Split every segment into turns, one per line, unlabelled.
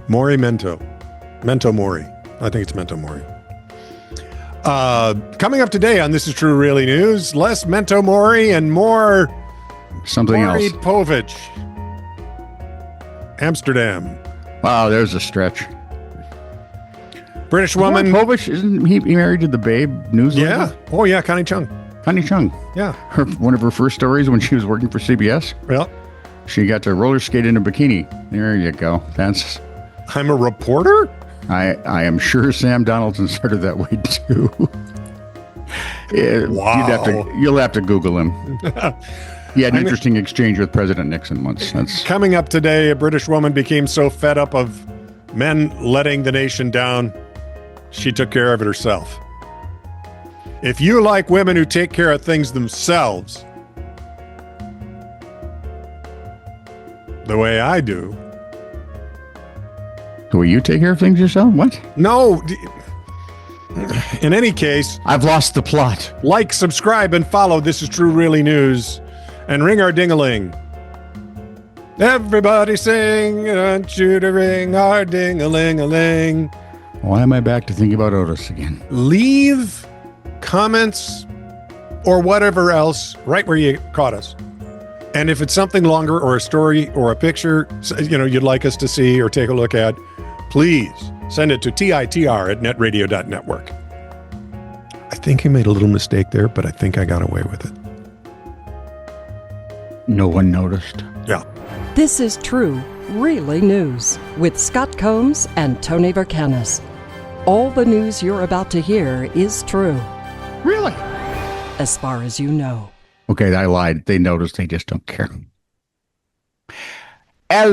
Mori Mento. Mento Mori. I think it's Mento Mori. Coming up today on This Is True Really News, less Mento Mori and more
something
Maury
else.
Povich. Amsterdam.
Wow, there's a stretch.
British woman.
Povich, isn't he married to the Babe News?
Yeah.
Lady?
Oh, yeah. Connie Chung.
Connie Chung.
Yeah.
One of her first stories when she was working for CBS.
Well,
She got to roller skate in a bikini. There you go.
I'm a reporter?
I am sure Sam Donaldson started that way too.
Wow.
You'll have to Google him. He had an interesting exchange with President Nixon once.
Coming up today, a British woman became so fed up of men letting the nation down, she took care of it herself. If you like women who take care of things themselves, the way I do.
Will you take care of things yourself? What?
No. In any case,
I've lost the plot.
like, subscribe, and follow This Is True Really News, and ring our ding-a-ling. Everybody sing, I want you to ring our ding-a-ling-a-ling.
Why am I back to thinking about Otis again?
Leave comments or whatever else right where you caught us. And if it's something longer or a story or a picture, you'd like us to see or take a look at, please send it to TITR@netradio.network. I think he made a little mistake there, but I think I got away with it.
No one noticed.
Yeah.
This is True, Really News with Scott Combs and Tony Verkinnes. All the news you're about to hear is true,
Really?
as far as you know.
Okay, I lied. They noticed. They just don't care. By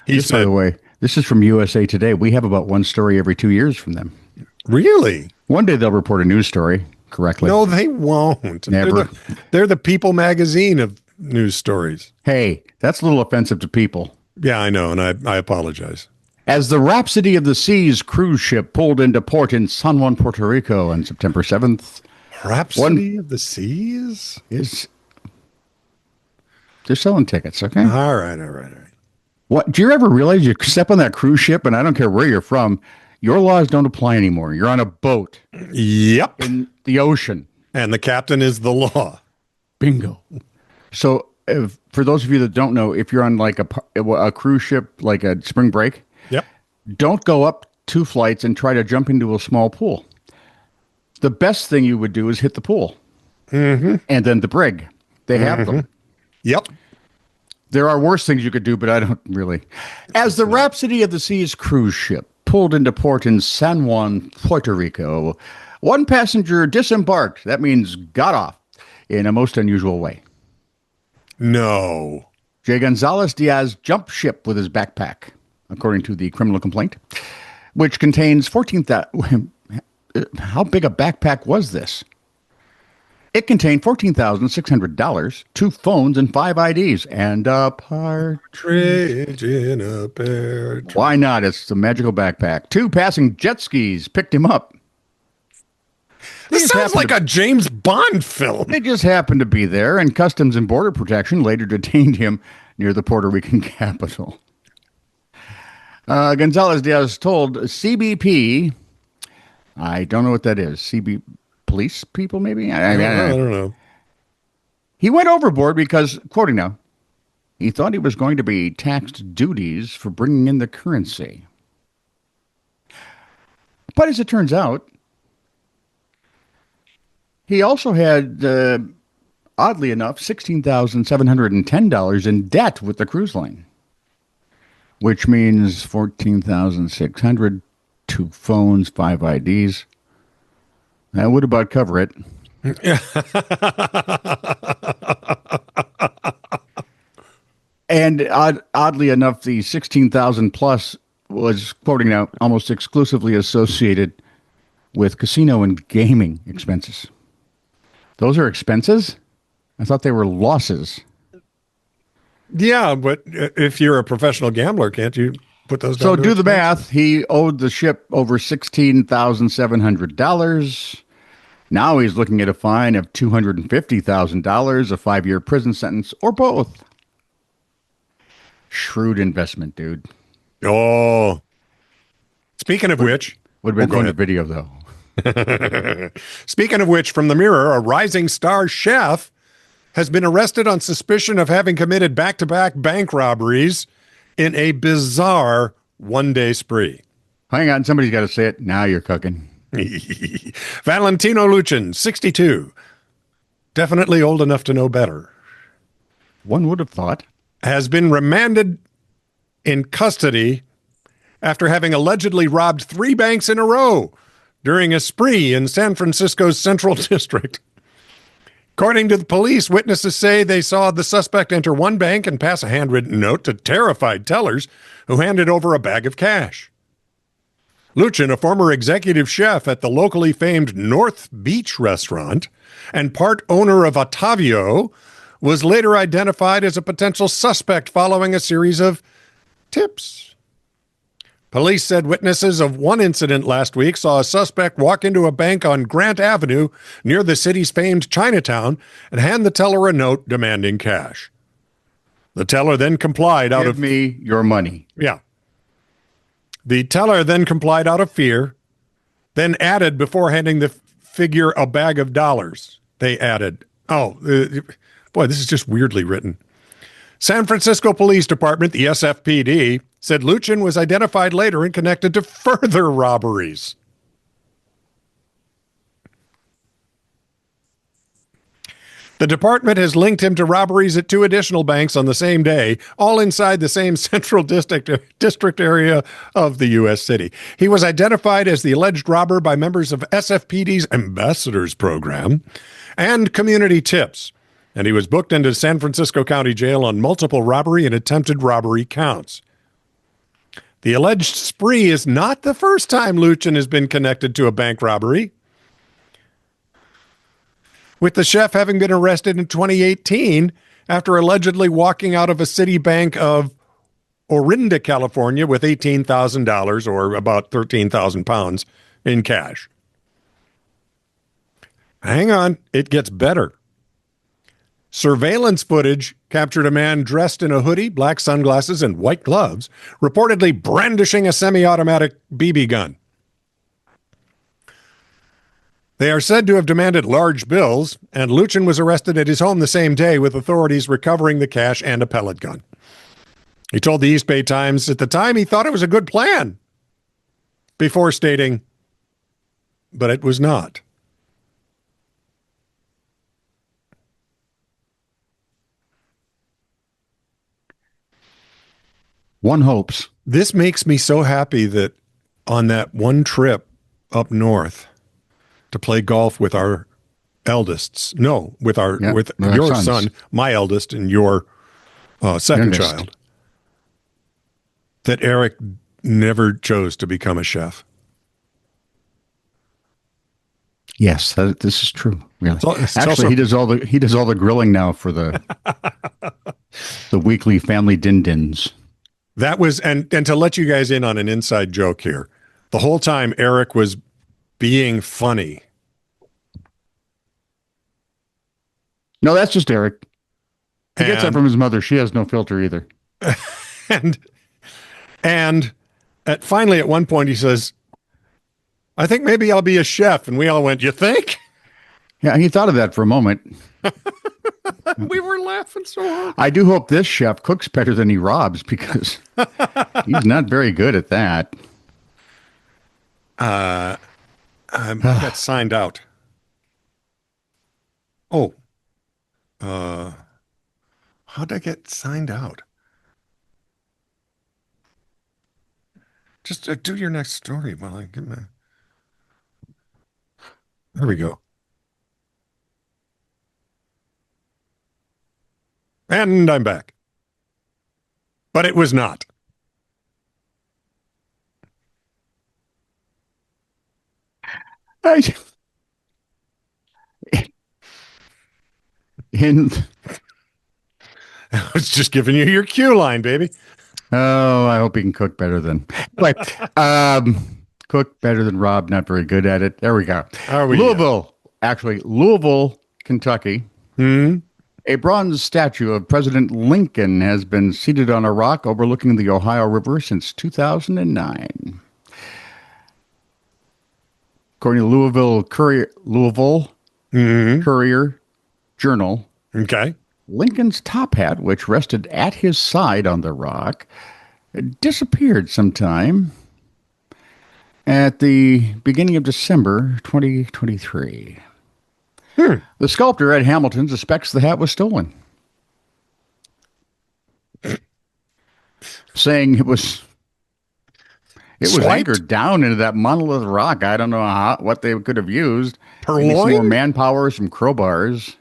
the way, this is from USA Today. We have about one story every 2 years from them.
Really?
One day they'll report a news story correctly.
No, they won't.
Never.
They're the People magazine of news stories.
Hey, that's a little offensive to people.
Yeah, I know, and I apologize.
As the Rhapsody of the Seas cruise ship pulled into port in San Juan, Puerto Rico on September 7th.
Rhapsody of the Seas?
They're selling tickets, okay?
All right.
What? Do you ever realize you step on that cruise ship, and I don't care where you're from, your laws don't apply anymore. You're on a boat.
Yep.
In the ocean.
And the captain is the law.
Bingo. So for those of you that don't know, if you're on like a cruise ship, like a spring break,
Yep.
don't go up 2 flights and try to jump into a small pool. The best thing you would do is hit the pool.
Mm-hmm.
And then the brig. They have them.
Yep.
There are worse things you could do, but I don't really. As the Rhapsody of the Seas cruise ship pulled into port in San Juan, Puerto Rico, one passenger disembarked. That means got off in a most unusual way.
No.
Jay Gonzalez Diaz jumped ship with his backpack, according to the criminal complaint, which contains 14,000. How big a backpack was this? It contained $14,600, 2 phones, and 5 IDs, and a partridge
in a pear tree.
Why not? It's the magical backpack. 2 passing jet skis picked him up.
This sounds like a James Bond film.
They just happened to be there, and Customs and Border Protection later detained him near the Puerto Rican capital. Gonzalez Diaz told CBP, I don't know what that is, police people maybe? I
don't know.
He went overboard because, quoting now, he thought he was going to be taxed duties for bringing in the currency. But as it turns out, he also had, oddly enough, $16,710 in debt with the cruise line, which means $14,600, 2 phones, 5 IDs. That would about cover it. And oddly enough, the 16,000 plus was, quoting now, almost exclusively associated with casino and gaming expenses. Those are expenses? I thought they were losses.
Yeah, but if you're a professional gambler, can't you put those down?
So do the math. He owed the ship over $16,700. Now he's looking at a fine of $250,000, a 5-year prison sentence, or both. Shrewd investment, dude.
Oh, speaking of which,
Would have been
go
fun to
ahead.
video, though.
Speaking of which, from the Mirror, a rising star chef has been arrested on suspicion of having committed back-to-back bank robberies in a bizarre one-day spree.
Hang on, somebody's got to say it. Now you're cooking.
Valentino Luchin, 62, definitely old enough to know better,
One would have thought.
has been remanded in custody after having allegedly robbed 3 banks in a row during a spree in San Francisco's Central District. According to the police, witnesses say they saw the suspect enter one bank and pass a handwritten note to terrified tellers who handed over a bag of cash. Luchin, a former executive chef at the locally famed North Beach restaurant and part owner of Otavio, was later identified as a potential suspect following a series of tips. Police said witnesses of one incident last week saw a suspect walk into a bank on Grant Avenue near the city's famed Chinatown and hand the teller a note demanding cash. The teller then complied out
Give
of
me your money.
yeah. The teller then complied out of fear, then added before handing the figure a bag of dollars. They added, boy, this is just weirdly written. San Francisco Police Department, the SFPD, said Luchin was identified later and connected to further robberies. The department has linked him to robberies at 2 additional banks on the same day, all inside the same Central District area of the U.S. city. He was identified as the alleged robber by members of SFPD's Ambassadors Program and Community Tips, and he was booked into San Francisco County Jail on multiple robbery and attempted robbery counts. The alleged spree is not the first time Luchin has been connected to a bank robbery, with the chef having been arrested in 2018 after allegedly walking out of a city bank of Orinda, California, with $18,000 or about 13,000 pounds in cash. Hang on, it gets better. Surveillance footage captured a man dressed in a hoodie, black sunglasses, and white gloves, reportedly brandishing a semi-automatic BB gun. They are said to have demanded large bills, and Luchin was arrested at his home the same day, with authorities recovering the cash and a pellet gun. He told the East Bay Times at the time he thought it was a good plan, before stating, but it was not.
One hopes.
This makes me so happy that on that one trip up north to play golf with our eldest, with your
sons.
son, my eldest, and your second
Youngest.
child, that Eric never chose to become a chef.
Yes, this is true. Really.
It's
Actually,
also-
he does all the grilling now for the the weekly family din-dins.
That was, and to let you guys in on an inside joke here, the whole time Eric was being funny.
No, that's just Eric. He gets that
And-
from his mother. She has no filter either.
And finally, at one point, he says, I think maybe I'll be a chef. And we all went, you think?
Yeah, he thought of that for a moment.
We were laughing so hard.
I do hope this chef cooks better than he robs, because he's not very good at that.
I got signed out. Oh. How'd I get signed out? Just do your next story while I get my... There we go. And I'm back. But it was not.
In
I was just giving you your cue line, baby.
Oh, I hope he can cook better than. Like, cook better than Rob. Not very good at it. There we go.
Are we?
Louisville, Kentucky.
Hmm?
A bronze statue of President Lincoln has been seated on a rock overlooking the Ohio River since 2009. According to Louisville Courier Journal,
Okay.
Lincoln's top hat, which rested at his side on the rock, disappeared sometime at the beginning of December 2023. The sculptor Ed Hamilton suspects the hat was stolen, saying it was
Swiped?
anchored down into that monolith rock. I don't know what they could have used. Maybe some more
Purloined?
manpower, some crowbars.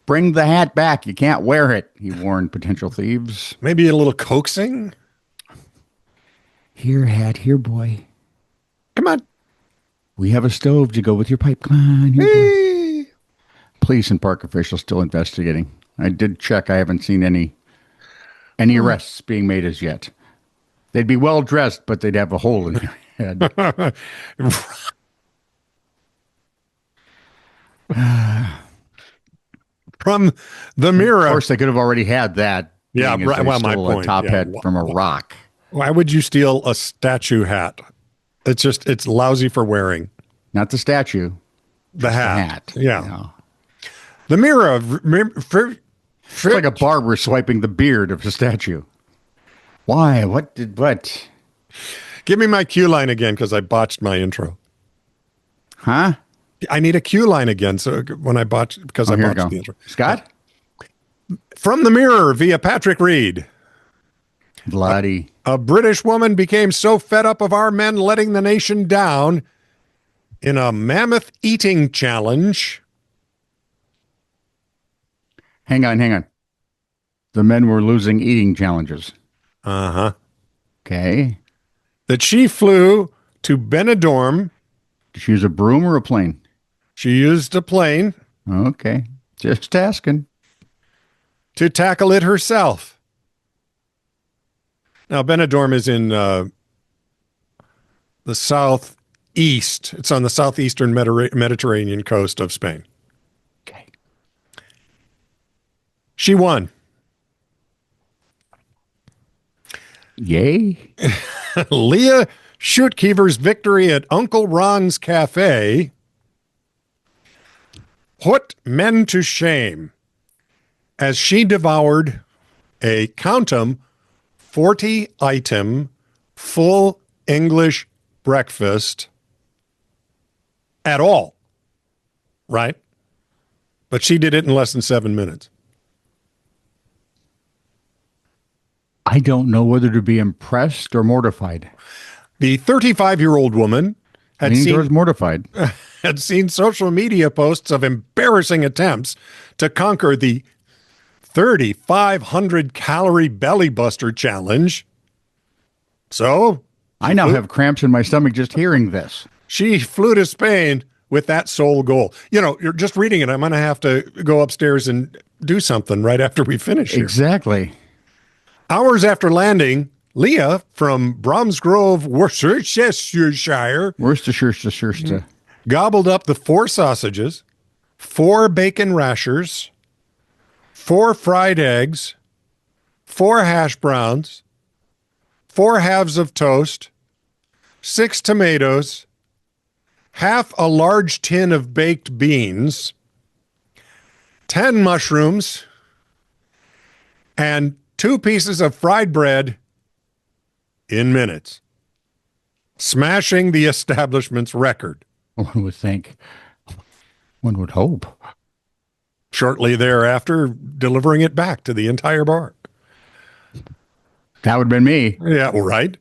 Bring the hat back. You can't wear it, he warned potential thieves.
Maybe a little coaxing?
Here, hat, here, boy.
Come on.
We have a stove to go with your pipe. Come on, here, boy. Police and park officials still investigating. I did check. I haven't seen any arrests being made as yet. They'd be well dressed, but they'd have a hole in their head.
From the
Of
mirror.
course, they could have already had that.
Yeah,
being as
right.
they
Well, my
stole a
point,
top
yeah.
hat from a rock.
Why would you steal a statue hat? It's lousy for wearing.
Not the statue.
The hat.
hat.
Yeah.
You know.
The mirror of
It's like a barber swiping the beard of a statue. Why? What?
Give me my cue line again because I botched my intro.
Huh?
I need a cue line again. So when I botched because I
Here we
botched
go.
the intro.
Scott?
From the mirror via Patrick Reed.
Bloody.
A British woman became so fed up of our men letting the nation down in a mammoth eating challenge.
Hang on. The men were losing eating challenges.
Uh-huh.
Okay.
That she flew to Benidorm.
Did she use a broom or a plane?
She used a plane
Okay. Just asking.
to tackle it herself. Now, Benidorm is in the southeast. It's on the southeastern Mediterranean coast of Spain.
Okay.
She won.
Yay.
Leah Schuitkever's victory at Uncle Ron's Cafe put men to shame as she devoured a, count 'em, 40-item full English breakfast at all, right? But she did it in less than 7 minutes.
I don't know whether to be impressed or mortified.
The 35-year-old woman had
Leaning
seen
towards mortified.
had seen social media posts of embarrassing attempts to conquer the 3,500 calorie belly buster challenge. So
I now have cramps in my stomach just hearing this.
she flew to Spain with that sole goal. You know, you're just reading it. I'm going to have to go upstairs and do something right after we finish here.
Exactly.
Hours after landing, Leah from Bromsgrove, Worcestershire,
Worcestershire.
gobbled up the 4 sausages, 4 bacon rashers, 4 fried eggs, 4 hash browns, 4 halves of toast, 6 tomatoes, half a large tin of baked beans, 10 mushrooms, and 2 pieces of fried bread in minutes, smashing the establishment's record.
One would think. One would hope.
Shortly thereafter, delivering it back to the entire bar.
That would have been me.
Yeah, right.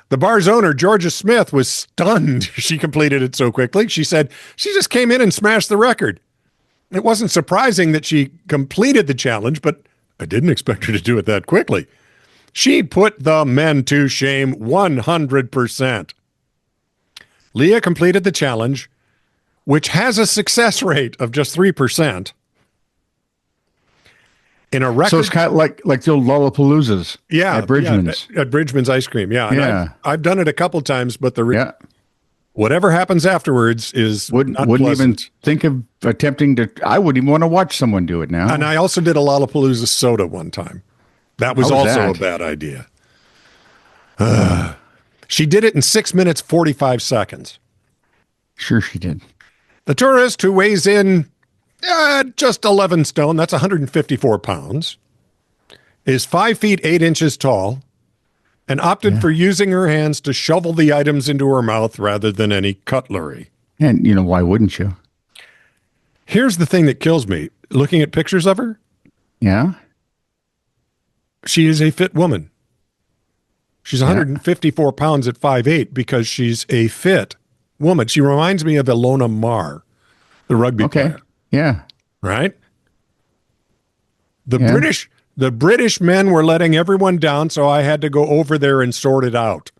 The bar's owner, Georgia Smith, was stunned she completed it so quickly. She said she just came in and smashed the record. It wasn't surprising that she completed the challenge, but I didn't expect her to do it that quickly. She put the men to shame 100%. Leah completed the challenge, which has a success rate of just 3%. In a record,
So it's kind of like the old Lollapaloozas at Bridgman's.
at Bridgman's Ice Cream. Yeah. And
Yeah.
I've done it a couple times, but
Yeah.
Whatever happens afterwards is
Wouldn't
not
even
pleasant.
think of attempting to. I wouldn't even want to watch someone do it now.
And I also did a Lollapalooza soda one time. That was
How was
also
that?
a bad idea. She did it in 6 minutes, 45 seconds.
Sure, she did.
The tourist, who weighs in just 11 stone, that's 154 pounds, is 5 feet 8 inches tall, and opted for using her hands to shovel the items into her mouth rather than any cutlery.
And why wouldn't you?
Here's the thing that kills me. Looking at pictures of her,
Yeah.
she is a fit woman. She's 154 pounds at 5'8" because she's a fit woman. She reminds me of Ilona Maher, the rugby player.
Yeah.
Right? The British men were letting everyone down, so I had to go over there and sort it out.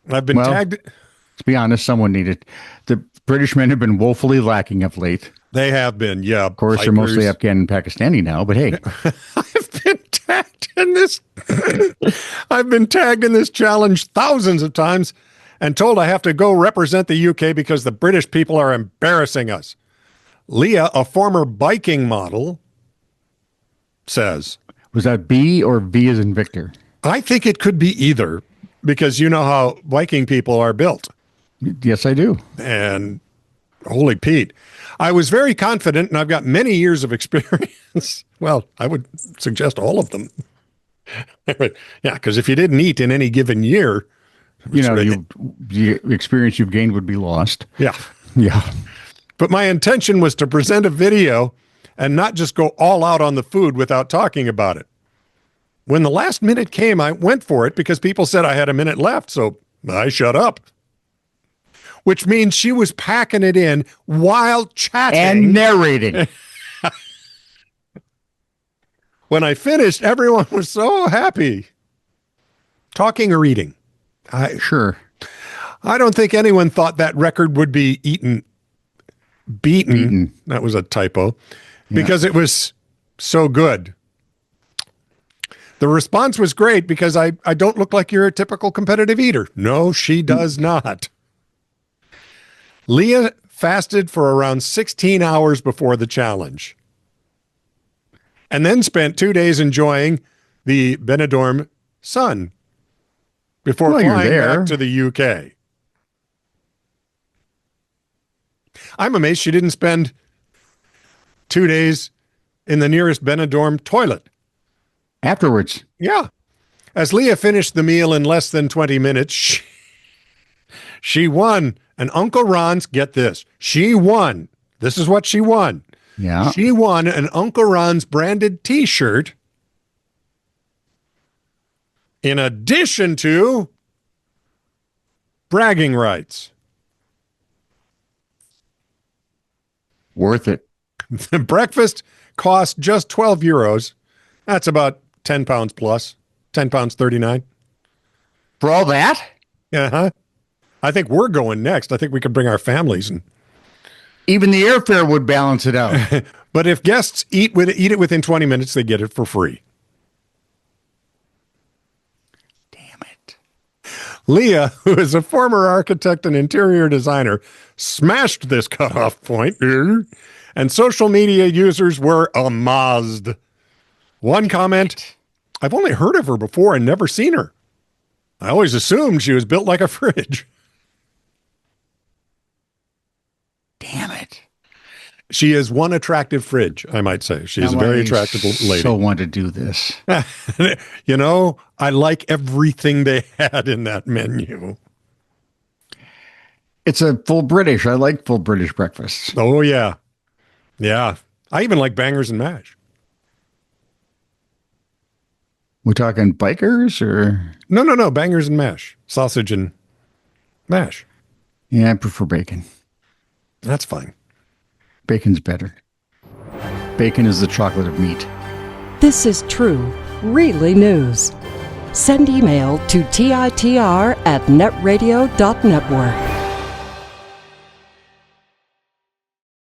I've been tagged.
Let's be honest, someone needed. The British men have been woefully lacking of late.
They have been, yeah.
Of course, they're mostly Afghan and Pakistani now, but hey.
I've been tagged in this. I've been tagged in this challenge thousands of times and told I have to go represent the UK because the British people are embarrassing us. Leah, a former biking model, says.
Was that B or V as in Victor?
I think it could be either because you know how biking people are built.
Yes, I do.
And holy Pete, I was very confident, and I've got many years of experience. Well, I would suggest all of them. Yeah, because if you didn't eat in any given year,
the experience you've gained would be lost.
Yeah.
Yeah.
But my intention was to present a video and not just go all out on the food without talking about it. When the last minute came, I went for it because people said I had a minute left, so I shut up. Which means she was packing it in while chatting.
And narrating.
When I finished, everyone was so happy. Talking or eating?
Sure.
I don't think anyone thought that record would be beaten. That was a typo. Because it was so good. The response was great because I don't look like you're a typical competitive eater. No, she does not. Leah fasted for around 16 hours before the challenge and then spent 2 days enjoying the Benidorm sun before flying back to the UK. I'm amazed she didn't spend 2 days in the nearest Benidorm toilet.
Afterwards.
Yeah. As Leah finished the meal in less than 20 minutes, she won. And Uncle Ron's, get this, she won. This is what she won.
Yeah.
She won an Uncle Ron's branded T-shirt in addition to bragging rights.
Worth it.
The breakfast cost just 12 euros. That's about 10 pounds plus. 10 pounds 39.
For all that?
Uh-huh. I think we're going next. I think we could bring our families. And
even the airfare would balance it out.
But if guests eat it within 20 minutes, they get it for free.
Damn it.
Leah, who is a former architect and interior designer, smashed this cutoff point, and social media users were amazed. One comment, I've only heard of her before and never seen her. I always assumed she was built like a fridge.
Damn it.
She is one attractive fridge, I might say. She is a very attractive lady.
So want to do this.
You know, I like everything they had in that menu.
It's a full British. I like full British breakfasts.
Oh, yeah. Yeah. I even like bangers and mash.
We're talking bikers or?
No. Bangers and mash. Sausage and mash.
Yeah, I prefer bacon.
That's fine.
Bacon's better. Bacon is the chocolate of meat.
This is true, really news. Send email to TITR@netradio.network.